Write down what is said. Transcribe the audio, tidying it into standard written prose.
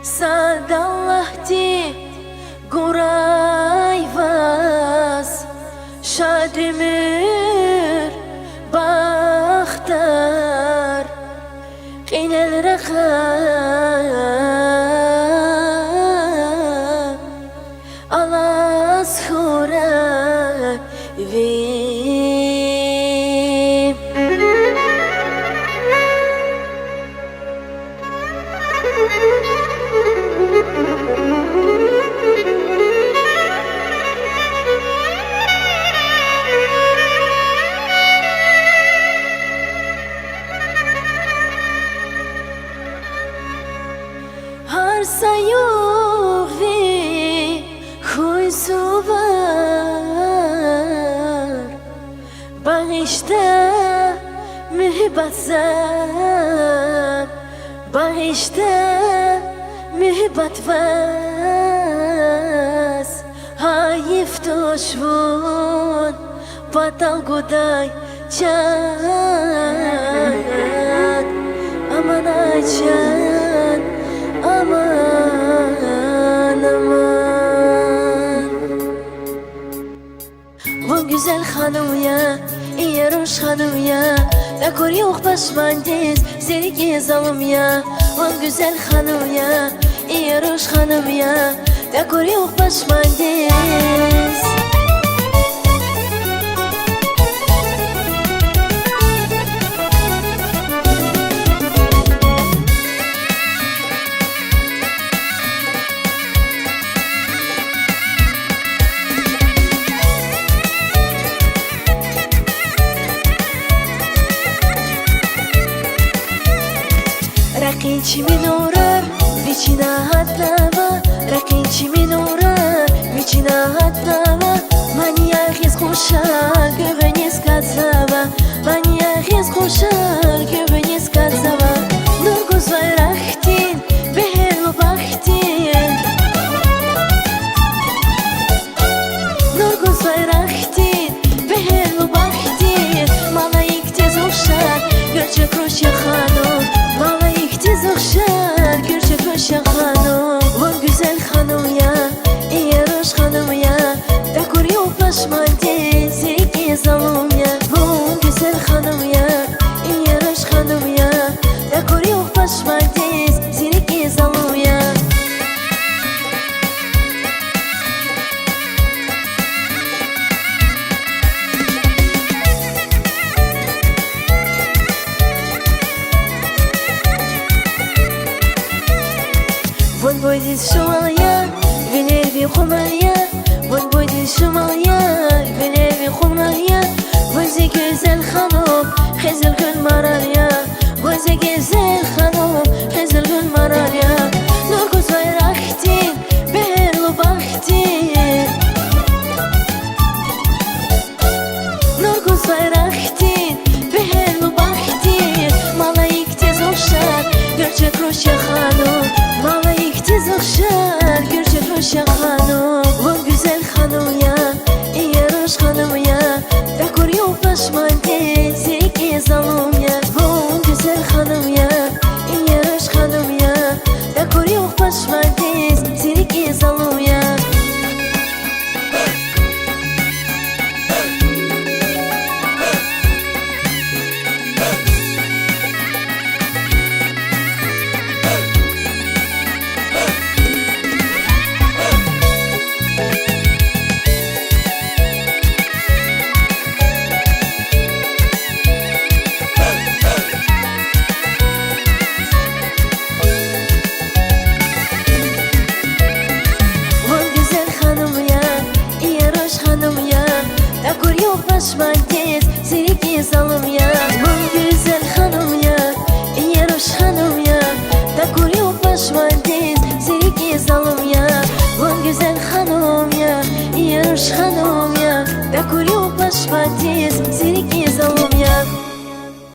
Sadallahti Gurayvaz Şadimir Bakhtar Qinel Raqa Alas Khura Har sayuvi khuysu var Bağışta mühibbat zar Bağışta mühibbat vas Hayif toşvun Batal guday can Aman ay can Aman aman Bu güzel hanım ya İyeruş hanım ya Bekor yok başmandiz Seni gezalım ya Bu güzel hanım ya İyeruş hanım ya Bekor yok başmandiz Ракинчиmin uğrar, viçine hatlava Raqinchimin uğrar, viçine hatlava Manyagiz qo'shar, ko'biniz katsava Manyagiz qo'shar, ko'biniz katsava Nurguz vayraqtin, beherlu baxtin Nurguz vayraqtin, beherlu baxtin Malayik tez o'xshar, görçek ro'sha xanum Tez okşar, görçek roşa hanım Bu güzel hanım ya, İyeruş hanım ya Bekor yok başmandiz, seni gezalım ya Bu güzel hanım ya, İyeruş hanım ya Bekor yok başmandiz, seni gezalım ya Vun boydiz shumalya, venervi xumalya Vun boydiz shumalya, venervi xumalya Vunzi güzel hanım, Xizil gül maralya Vunzi güzel hanım, Xizil gül maralya Nurguz vayraqtin, beherlu baxtin Nurguz vayraqtin, beherlu baxtin Malayik tez o'xshar, görçek ro'sha hanım Tez okşar, görçek roşa hanım Bu güzel hanım ya, İyeruş hanım ya Bekor yok başmandiz, seni gezalım ya Bu güzel hanım ya, İyeruş hanım ya Bekor yok başmandiz